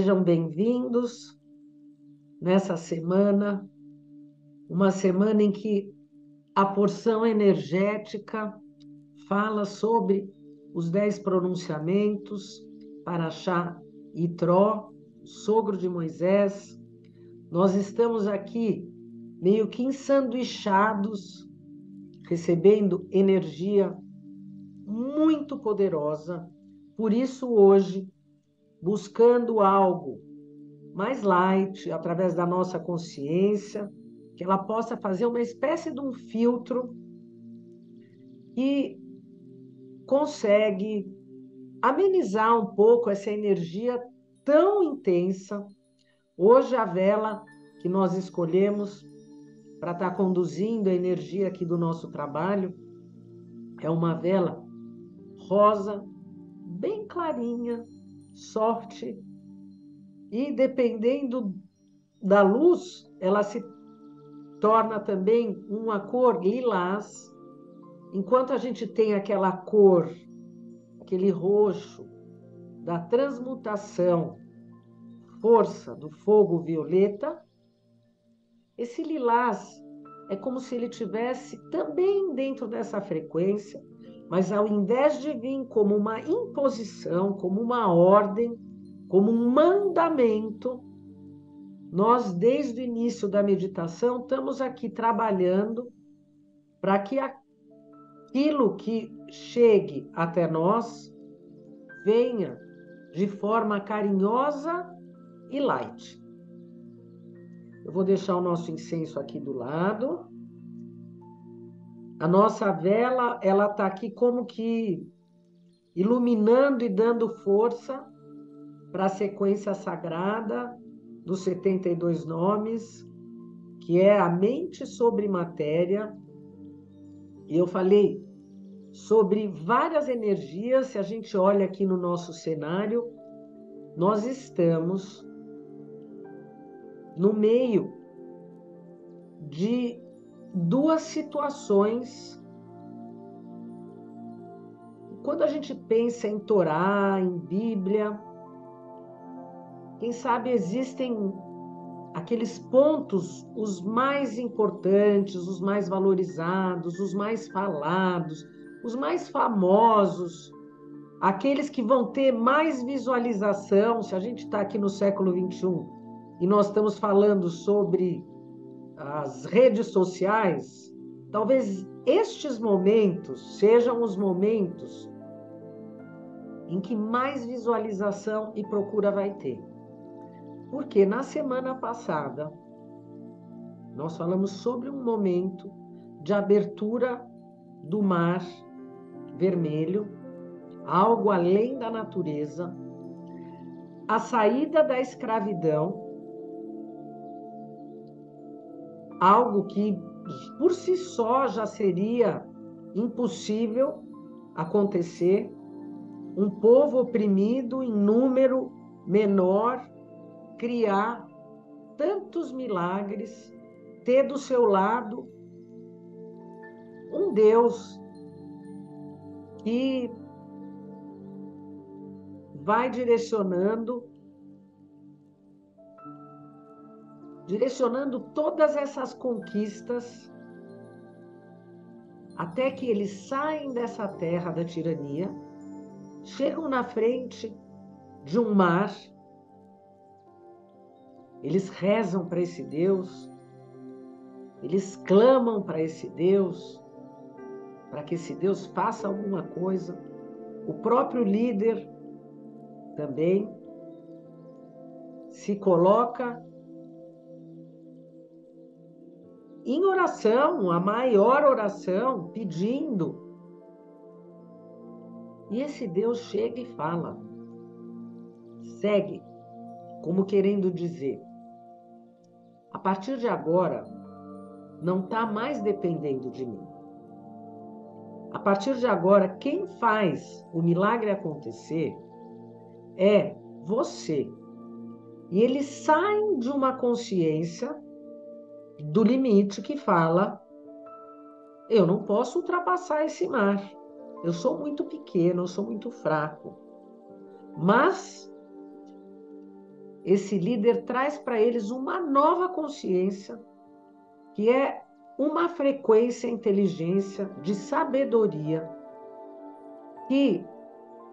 Sejam bem-vindos nessa semana, uma semana em que a porção energética fala sobre os 10 pronunciamentos, Parashá Itró, sogro de Moisés. Nós estamos aqui meio que ensanduichados, recebendo energia muito poderosa. Por isso, hoje, buscando algo mais light, através da nossa consciência, que ela possa fazer uma espécie de um filtro que consegue amenizar um pouco essa energia tão intensa. Hoje, a vela que nós escolhemos para estar conduzindo a energia aqui do nosso trabalho é uma vela rosa, bem clarinha, soft, e dependendo da luz, ela se torna também uma cor lilás, enquanto a gente tem aquela cor, aquele roxo da transmutação, força do fogo violeta, esse lilás é como se ele tivesse também dentro dessa frequência, mas ao invés de vir como uma imposição, como uma ordem, como um mandamento, nós, desde o início da meditação, estamos aqui trabalhando para que aquilo que chegue até nós venha de forma carinhosa e light. Eu vou deixar o nosso incenso aqui do lado. A nossa vela, ela está aqui como que iluminando e dando força para a sequência sagrada dos 72 nomes, que é a mente sobre matéria. E eu falei sobre várias energias. Se a gente olha aqui no nosso cenário, nós estamos no meio de duas situações. Quando a gente pensa em Torá, em Bíblia, quem sabe existem aqueles pontos, os mais importantes, os mais valorizados, os mais falados, os mais famosos, aqueles que vão ter mais visualização. Se a gente está aqui no século XXI e nós estamos falando sobre as redes sociais, talvez estes momentos sejam os momentos em que mais visualização e procura vai ter. Porque na semana passada, nós falamos sobre um momento de abertura do Mar Vermelho, algo além da natureza, a saída da escravidão, algo que por si só já seria impossível acontecer, um povo oprimido em número menor, criar tantos milagres, ter do seu lado um Deus que vai direcionando todas essas conquistas até que eles saem dessa terra da tirania, chegam na frente de um mar. Eles rezam para esse Deus, eles clamam para esse Deus, para que esse Deus faça alguma coisa. O próprio líder também se coloca em oração, a maior oração, pedindo. E esse Deus chega e fala, segue, como querendo dizer, a partir de agora, não está mais dependendo de mim. A partir de agora, quem faz o milagre acontecer é você. E eles saem de uma consciência do limite que fala, eu não posso ultrapassar esse mar. Eu sou muito pequeno, eu sou muito fraco. Mas esse líder traz para eles uma nova consciência, que é uma frequência, inteligência, de sabedoria, que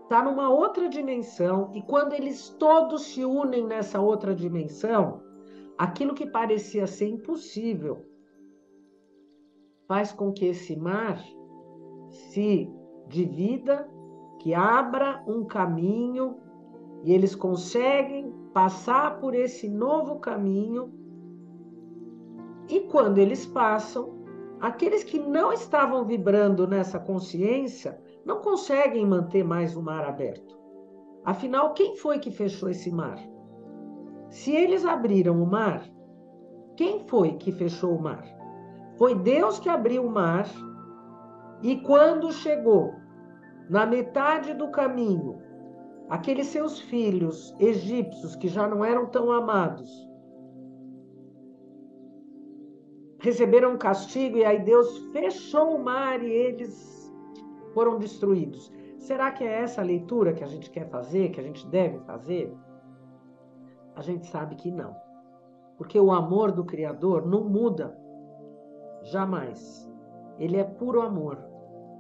está numa outra dimensão, e quando eles todos se unem nessa outra dimensão, aquilo que parecia ser impossível faz com que esse mar se divida, que abra um caminho, e eles conseguem passar por esse novo caminho. E quando eles passam, aqueles que não estavam vibrando nessa consciência não conseguem manter mais o mar aberto. Afinal, quem foi que fechou esse mar? Se eles abriram o mar, quem foi que fechou o mar? Foi Deus que abriu o mar, e quando chegou na metade do caminho, aqueles seus filhos egípcios, que já não eram tão amados, receberam um castigo, e aí Deus fechou o mar e eles foram destruídos. Será que é essa a leitura que a gente quer fazer, que a gente deve fazer? A gente sabe que não. Porque o amor do Criador não muda jamais. Ele é puro amor.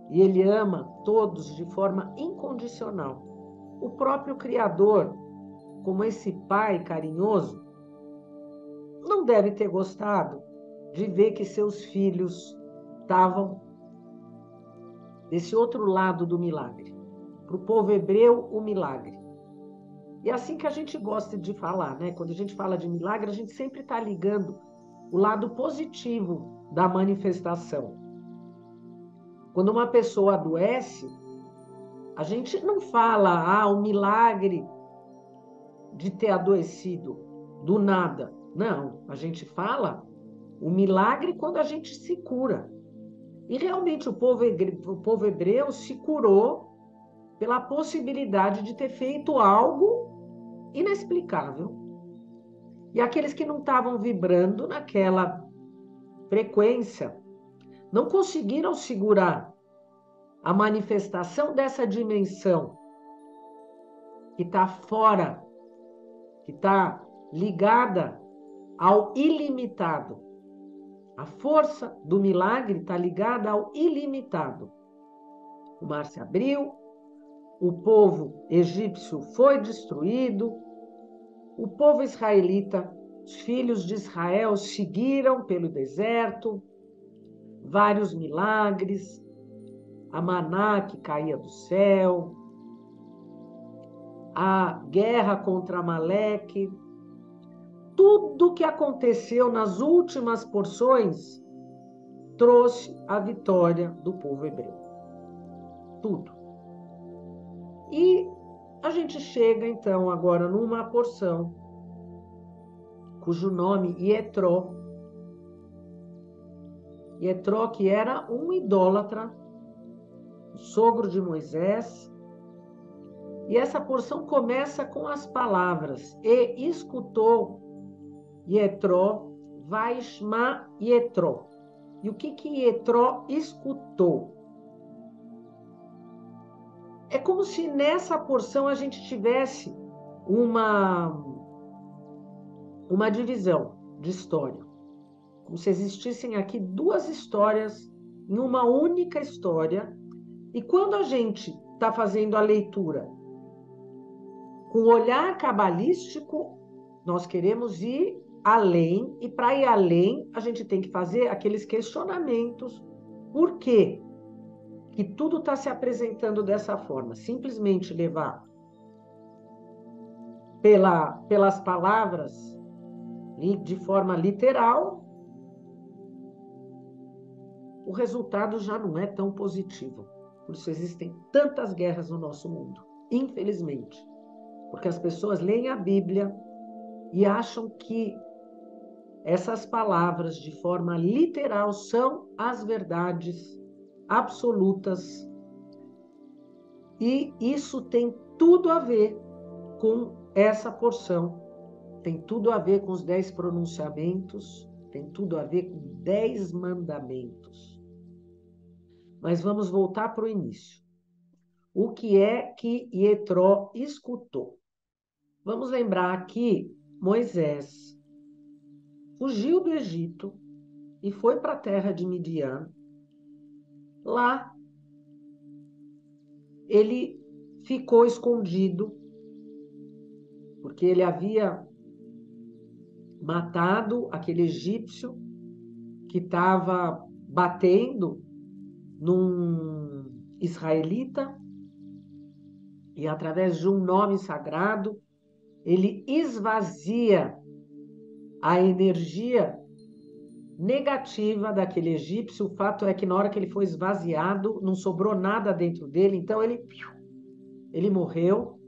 E ele ama todos de forma incondicional. O próprio Criador, como esse pai carinhoso, não deve ter gostado de ver que seus filhos estavam desse outro lado do milagre. Para o povo hebreu, o milagre. E é assim que a gente gosta de falar, né? Quando a gente fala de milagre, a gente sempre está ligando o lado positivo da manifestação. Quando uma pessoa adoece, a gente não fala, o milagre de ter adoecido do nada. Não, a gente fala o milagre quando a gente se cura. E realmente o povo hebreu se curou pela possibilidade de ter feito algo inexplicável. E aqueles que não estavam vibrando naquela frequência não conseguiram segurar a manifestação dessa dimensão que está fora, que está ligada ao ilimitado. A força do milagre está ligada ao ilimitado. O mar se abriu, o povo egípcio foi destruído, o povo israelita, os filhos de Israel seguiram pelo deserto, vários milagres, a maná que caía do céu, a guerra contra Amaleque, tudo que aconteceu nas últimas porções trouxe a vitória do povo hebreu. Tudo. E a gente chega, então, agora numa porção cujo nome Ietró. Ietró, que era um idólatra, o sogro de Moisés. E essa porção começa com as palavras: e escutou Ietró, Vaishma Ietró. E o que Ietró escutou? É como se nessa porção a gente tivesse uma divisão de história. Como se existissem aqui duas histórias em uma única história. E quando a gente está fazendo a leitura com o olhar cabalístico, nós queremos ir além, e para ir além, a gente tem que fazer aqueles questionamentos. Por quê que tudo está se apresentando dessa forma? Simplesmente levar pelas palavras de forma literal, o resultado já não é tão positivo. Por isso existem tantas guerras no nosso mundo, infelizmente. Porque as pessoas leem a Bíblia e acham que essas palavras, de forma literal, são as verdades absolutas. E isso tem tudo a ver com essa porção. Tem tudo a ver com os 10 pronunciamentos, tem tudo a ver com 10 mandamentos. Mas vamos voltar para o início. O que é que Ietró escutou? Vamos lembrar aqui Moisés fugiu do Egito e foi para a terra de Midian. Lá ele ficou escondido, porque ele havia matado aquele egípcio que estava batendo num israelita, e através de um nome sagrado, ele esvazia a energia negativa daquele egípcio. O fato é que na hora que ele foi esvaziado, não sobrou nada dentro dele, então ele morreu.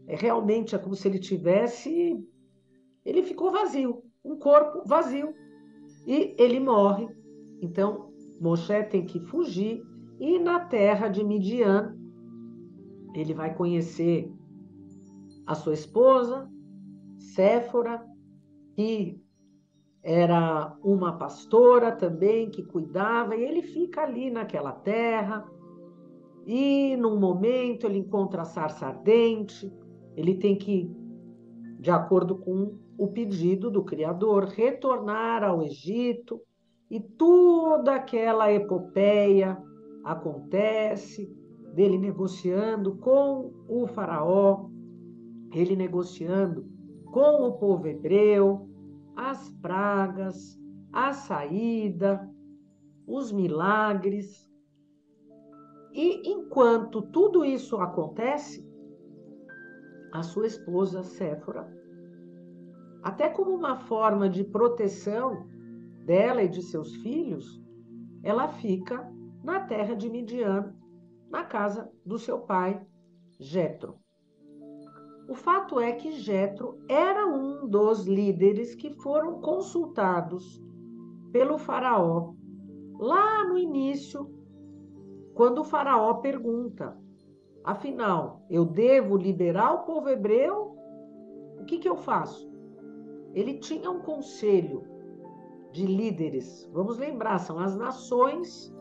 Realmente é como se ele tivesse... Ele ficou vazio, um corpo vazio, e ele morre. Então, Moshe tem que fugir, e na terra de Midian, ele vai conhecer a sua esposa, Séfora, que era uma pastora também, que cuidava, e ele fica ali naquela terra, e num momento ele encontra a sarça ardente, ele tem que, de acordo com o pedido do Criador, retornar ao Egito, e toda aquela epopeia acontece, dele negociando com o faraó, ele negociando com o povo hebreu, as pragas, a saída, os milagres. E enquanto tudo isso acontece, a sua esposa Séfora, até como uma forma de proteção dela e de seus filhos, ela fica na terra de Midian, na casa do seu pai, Jetro. O fato é que Jetro era um dos líderes que foram consultados pelo faraó lá no início, quando o faraó pergunta: afinal, eu devo liberar o povo hebreu? O que eu faço? Ele tinha um conselho de líderes. Vamos lembrar, são as nações,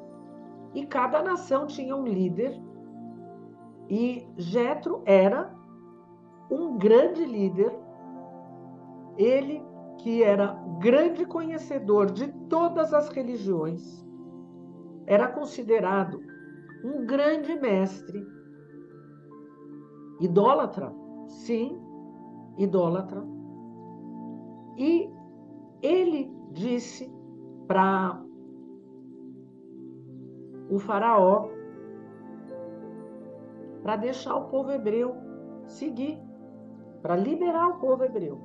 e cada nação tinha um líder, e Jetro era um grande líder, ele que era grande conhecedor de todas as religiões, era considerado um grande mestre, idólatra, sim, idólatra. E ele disse para o faraó para deixar o povo hebreu seguir, para liberar o povo hebreu.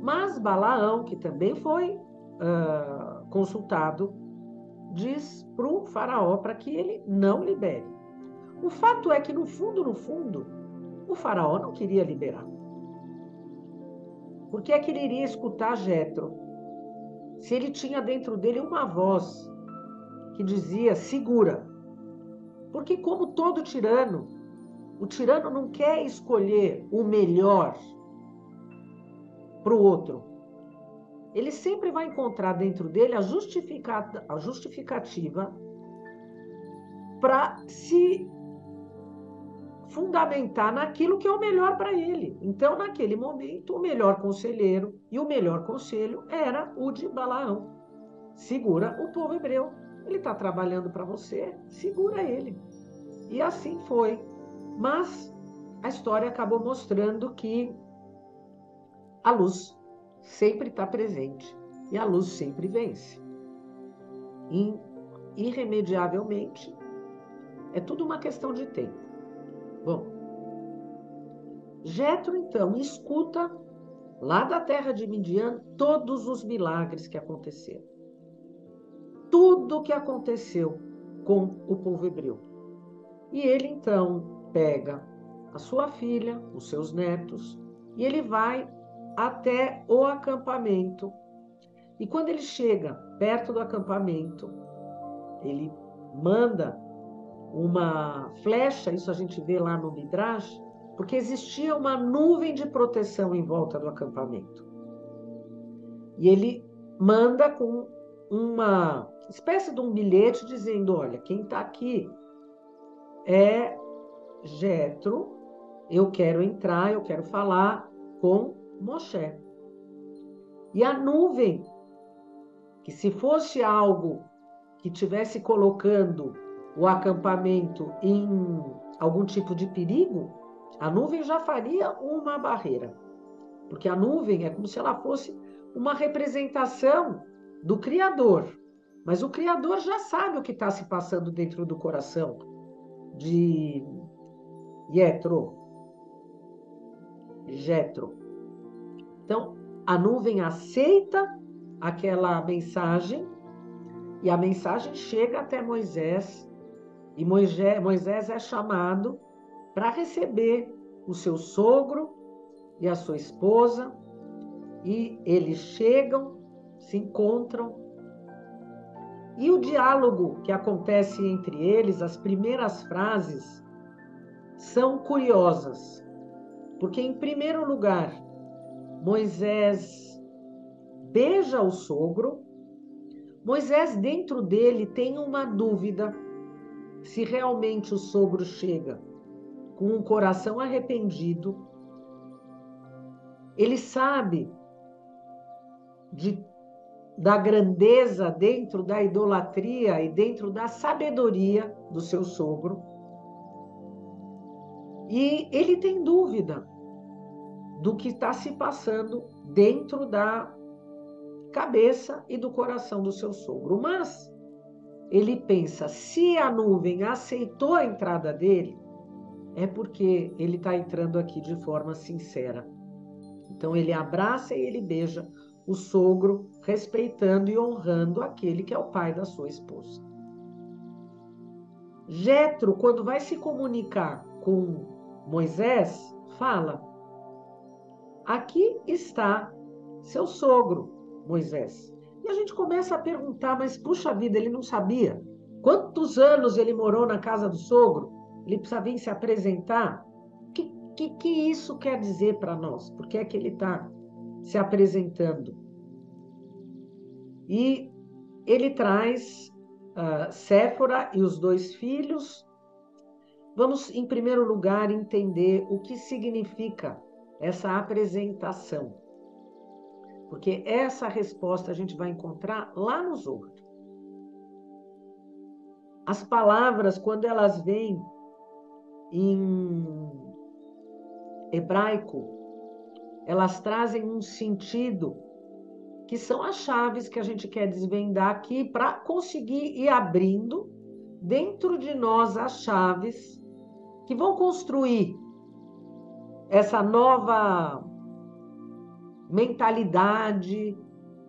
Mas Balaão, que também foi consultado, diz para o faraó para que ele não libere. O fato é que, no fundo, o faraó não queria liberar. Por que é que ele iria escutar Jetro, se ele tinha dentro dele uma voz que dizia: segura? Porque, como todo tirano, o tirano não quer escolher o melhor para o outro. Ele sempre vai encontrar dentro dele a justificativa para se fundamentar naquilo que é o melhor para ele. Então, naquele momento, o melhor conselheiro e o melhor conselho era o de Balaão. Segura o povo hebreu. Ele está trabalhando para você, segura ele. E assim foi. Mas a história acabou mostrando que a luz sempre está presente e a luz sempre vence. Irremediavelmente, é tudo uma questão de tempo. Bom, Jetro, então, escuta lá da terra de Midian todos os milagres que aconteceram. Tudo que aconteceu com o povo hebreu. E ele, então, pega a sua filha, os seus netos, e ele vai até o acampamento. E quando ele chega perto do acampamento, ele manda uma flecha, isso a gente vê lá no Midrash, porque existia uma nuvem de proteção em volta do acampamento. E ele manda com uma espécie de um bilhete dizendo: olha, quem está aqui é Jetro, eu quero entrar, eu quero falar com Moshe. E a nuvem, que se fosse algo que tivesse colocando o acampamento em algum tipo de perigo, a nuvem já faria uma barreira. Porque a nuvem é como se ela fosse uma representação do Criador. Mas o Criador já sabe o que está se passando dentro do coração de Jetro. Então, a nuvem aceita aquela mensagem e a mensagem chega até Moisés e Moisés é chamado para receber o seu sogro e a sua esposa e eles chegam, se encontram e o diálogo que acontece entre eles, as primeiras frases, são curiosas, porque em primeiro lugar, Moisés beija o sogro. Moisés, dentro dele, tem uma dúvida se realmente o sogro chega com um coração arrependido. Ele sabe da grandeza dentro da idolatria e dentro da sabedoria do seu sogro. E ele tem dúvida do que está se passando dentro da cabeça e do coração do seu sogro. Mas ele pensa, se a nuvem aceitou a entrada dele, é porque ele está entrando aqui de forma sincera. Então ele abraça e ele beija o sogro, respeitando e honrando aquele que é o pai da sua esposa. Jetro, quando vai se comunicar com Moisés, fala: aqui está seu sogro, Moisés. E a gente começa a perguntar, mas puxa vida, ele não sabia? Quantos anos ele morou na casa do sogro? Ele precisa vir se apresentar? O que isso quer dizer para nós? Por que é que ele está se apresentando? E ele traz Séfora e os 2 filhos. Vamos, em primeiro lugar, entender o que significa essa apresentação. Porque essa resposta a gente vai encontrar lá no Zohar. As palavras, quando elas vêm em hebraico, elas trazem um sentido que são as chaves que a gente quer desvendar aqui para conseguir ir abrindo dentro de nós as chaves que vão construir essa nova mentalidade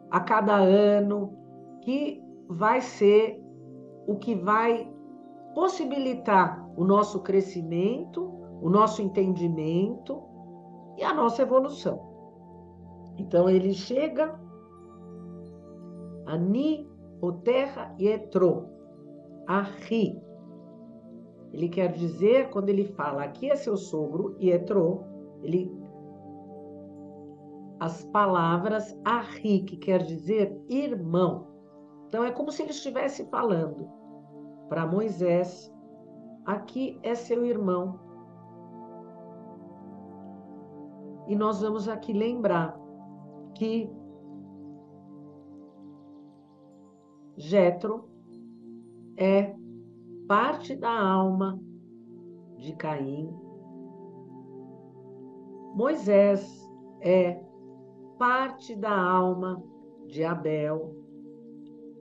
a cada ano, que vai ser o que vai possibilitar o nosso crescimento, o nosso entendimento e a nossa evolução. Então ele chega, Ani, Oterra e Etro, Ahi. Ele quer dizer, quando ele fala, aqui é seu sogro, e Etro, as palavras Ahi, que quer dizer irmão. Então é como se ele estivesse falando para Moisés, aqui é seu irmão. E nós vamos aqui lembrar que Jetro é parte da alma de Caim. Moisés é parte da alma de Abel.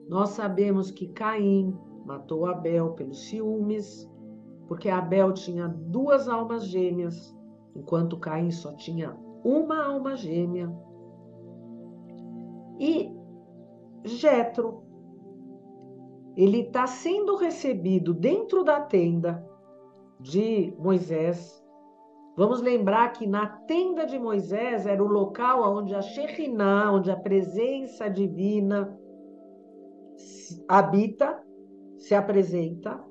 Nós sabemos que Caim matou Abel pelos ciúmes, porque Abel tinha 2 almas gêmeas, enquanto Caim só tinha uma alma gêmea. E Jetro, ele está sendo recebido dentro da tenda de Moisés. Vamos lembrar que na tenda de Moisés era o local onde a Shekhinah, onde a presença divina habita, se apresenta.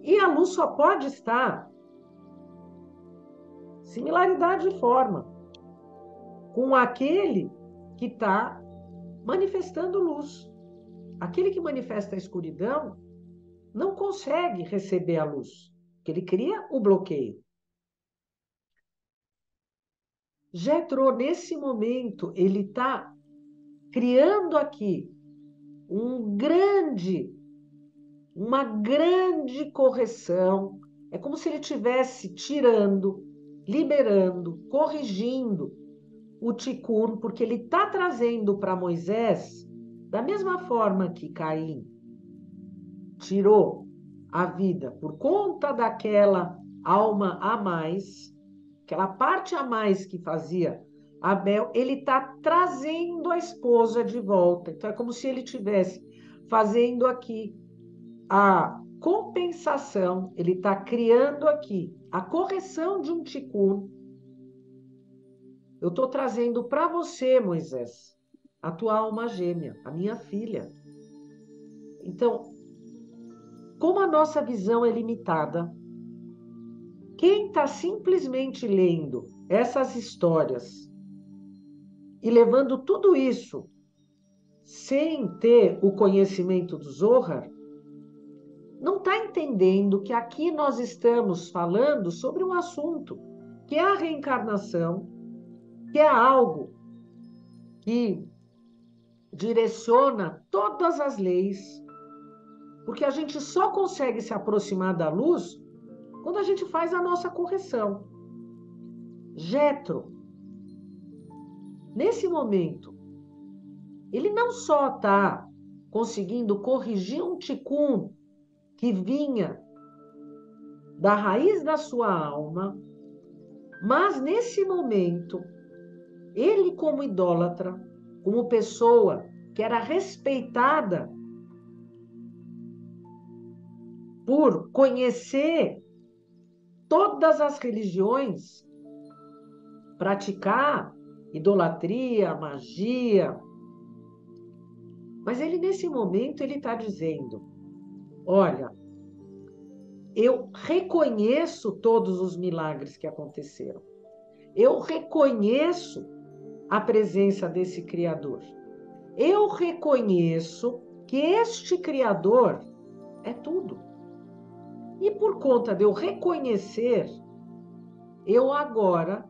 E a luz só pode estar, similaridade de forma, com aquele que está manifestando luz. Aquele que manifesta a escuridão não consegue receber a luz, porque ele cria o bloqueio. Jetro, nesse momento, ele está criando aqui uma grande correção. É como se ele estivesse tirando, liberando, corrigindo o tikkun, porque ele está trazendo para Moisés, da mesma forma que Caim tirou a vida por conta daquela alma a mais, aquela parte a mais que fazia Abel, ele está trazendo a esposa de volta. Então é como se ele estivesse fazendo aqui a compensação, ele está criando aqui a correção de um tikkun. Eu estou trazendo para você, Moisés, a tua alma gêmea, a minha filha. Então, como a nossa visão é limitada, quem está simplesmente lendo essas histórias e levando tudo isso sem ter o conhecimento do Zohar, não está entendendo que aqui nós estamos falando sobre um assunto que é a reencarnação, que é algo que direciona todas as leis, porque a gente só consegue se aproximar da luz quando a gente faz a nossa correção. Jetro, nesse momento, ele não só está conseguindo corrigir um tikkun que vinha da raiz da sua alma, mas nesse momento, ele como idólatra, como pessoa que era respeitada por conhecer todas as religiões, praticar idolatria, magia. Mas ele, nesse momento, ele está dizendo, olha, eu reconheço todos os milagres que aconteceram. Eu reconheço a presença desse Criador. Eu reconheço que este Criador é tudo. E por conta de eu reconhecer, eu agora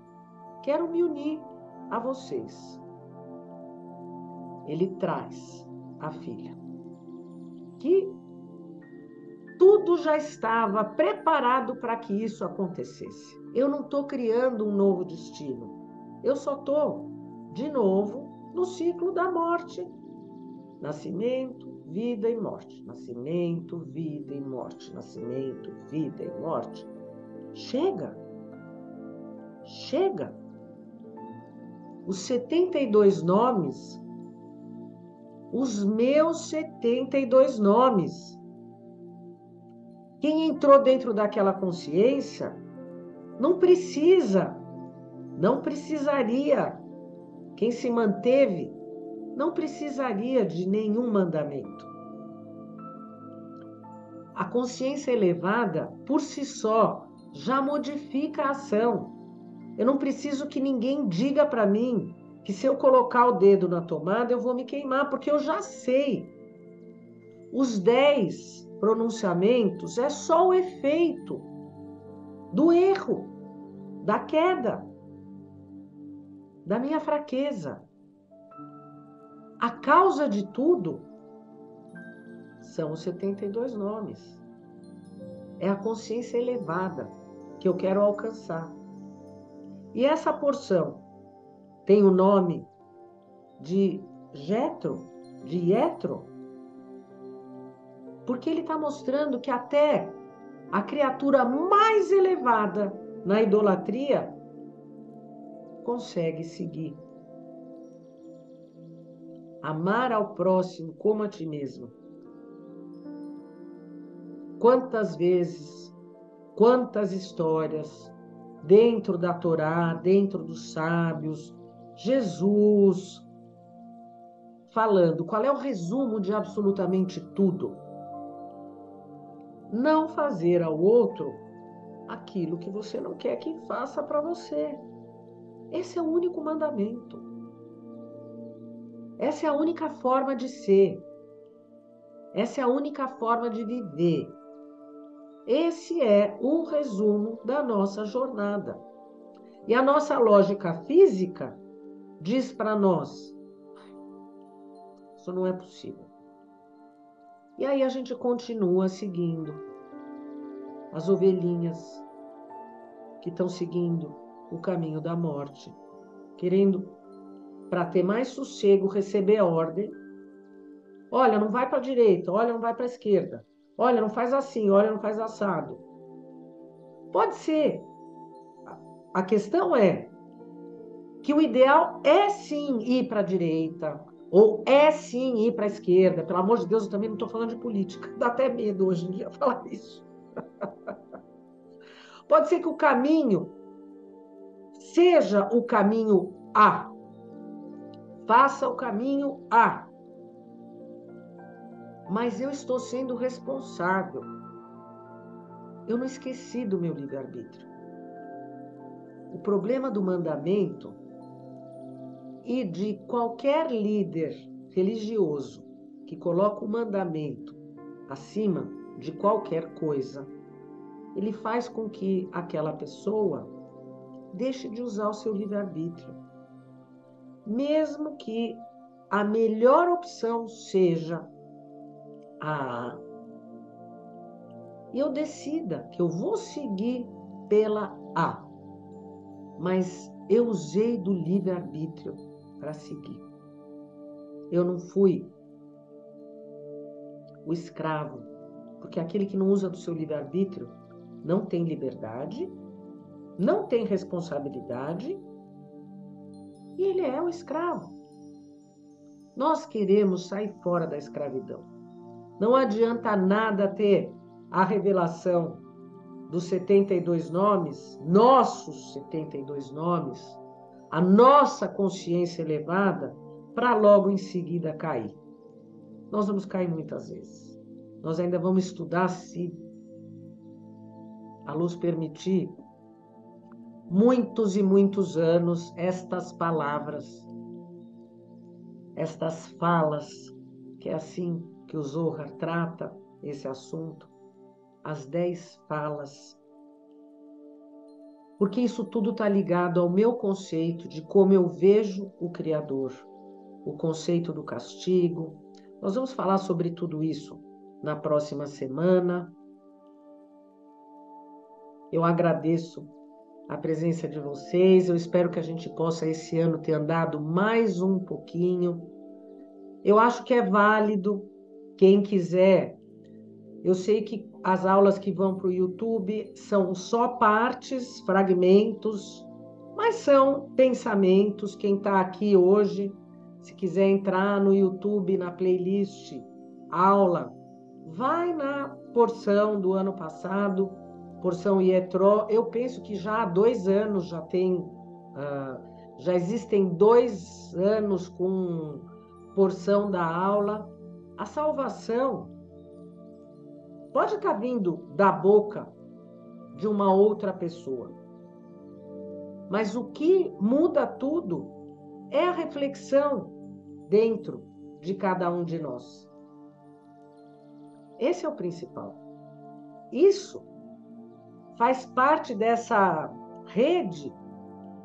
quero me unir a vocês. Ele traz a filha, que tudo já estava preparado para que isso acontecesse. Eu não estou criando um novo destino. Eu só estou, de novo, no ciclo da morte. Nascimento, vida e morte. Nascimento, vida e morte. Nascimento, vida e morte. Chega. Chega. Os 72 nomes, os meus 72 nomes. Quem entrou dentro daquela consciência não precisaria, quem se manteve, não precisaria de nenhum mandamento. A consciência elevada, por si só, já modifica a ação. Eu não preciso que ninguém diga para mim que se eu colocar o dedo na tomada eu vou me queimar, porque eu já sei. Os 10 pronunciamentos é só o efeito do erro, da queda, da minha fraqueza. A causa de tudo são os 72 nomes. É a consciência elevada que eu quero alcançar. E essa porção tem o nome de Jetro, de Yetro, porque ele está mostrando que até a criatura mais elevada na idolatria consegue seguir. Amar ao próximo como a ti mesmo. Quantas vezes, quantas histórias, dentro da Torá, dentro dos sábios, Jesus falando, qual é o resumo de absolutamente tudo? Não fazer ao outro aquilo que você não quer que faça para você. Esse é o único mandamento. Essa é a única forma de ser. Essa é a única forma de viver. Esse é o resumo da nossa jornada. E a nossa lógica física diz para nós, Isso não é possível. E aí a gente continua seguindo as ovelhinhas que estão seguindo o caminho da morte, querendo, para ter mais sossego, receber a ordem. Olha, não vai para a direita, olha, não vai para a esquerda. Olha, não faz assim, olha, não faz assado. Pode ser. A questão é que o ideal é sim ir para a direita, ou é sim ir para a esquerda. Pelo amor de Deus, eu também não estou falando de política. Dá até medo hoje em dia falar isso. Pode ser que o caminho seja o caminho A. Faça o caminho A. Mas eu estou sendo responsável. Eu não esqueci do meu livre-arbítrio. O problema do mandamento e de qualquer líder religioso que coloca o mandamento acima de qualquer coisa, ele faz com que aquela pessoa deixe de usar o seu livre-arbítrio. Mesmo que a melhor opção seja a A, e eu decida que eu vou seguir pela A, mas eu usei do livre-arbítrio para seguir. Eu não fui o escravo, porque aquele que não usa do seu livre-arbítrio não tem liberdade, não tem responsabilidade e ele é o escravo. Nós queremos sair fora da escravidão. Não adianta nada ter a revelação dos 72 nomes, nossos 72 nomes, a nossa consciência elevada, para logo em seguida cair. Nós vamos cair muitas vezes. Nós ainda vamos estudar, se a luz permitir, muitos e muitos anos, estas palavras, estas falas, que é assim que o Zohar trata esse assunto, as 10 falas, porque isso tudo está ligado ao meu conceito de como eu vejo o Criador, o conceito do castigo. Nós vamos falar sobre tudo isso na próxima semana. Eu agradeço a presença de vocês, eu espero que a gente possa esse ano ter andado mais um pouquinho. Eu acho que é válido, quem quiser. Eu sei que as aulas que vão para o YouTube são só partes, fragmentos, mas são pensamentos. Quem está aqui hoje, se quiser entrar no YouTube, na playlist, aula, vai na porção do ano passado, porção Ietró. Eu penso que já há 2 anos já existem 2 anos com porção da aula. A salvação pode estar vindo da boca de uma outra pessoa, mas o que muda tudo é a reflexão dentro de cada um de nós. Esse é o principal. Isso faz parte dessa rede,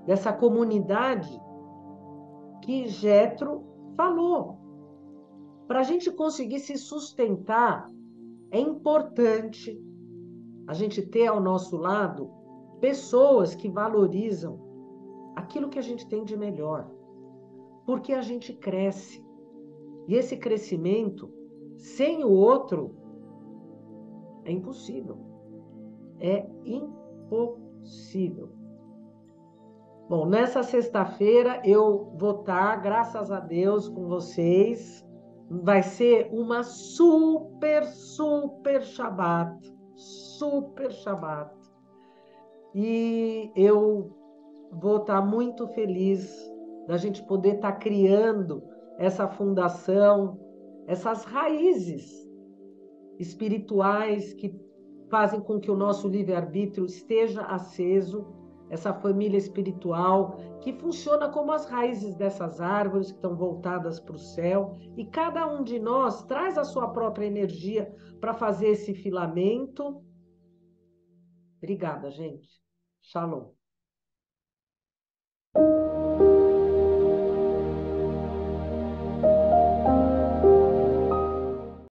dessa comunidade que Jethro falou. Para a gente conseguir se sustentar, é importante a gente ter ao nosso lado pessoas que valorizam aquilo que a gente tem de melhor, porque a gente cresce. E esse crescimento, sem o outro, é impossível. É impossível. Bom, nessa sexta-feira eu vou estar, graças a Deus, com vocês. Vai ser uma super Shabbat. Super Shabbat. E eu vou estar muito feliz da gente poder estar criando essa fundação, essas raízes espirituais que fazem com que o nosso livre-arbítrio esteja aceso, essa família espiritual que funciona como as raízes dessas árvores que estão voltadas para o céu, e cada um de nós traz a sua própria energia para fazer esse filamento. Obrigada, gente. Shalom.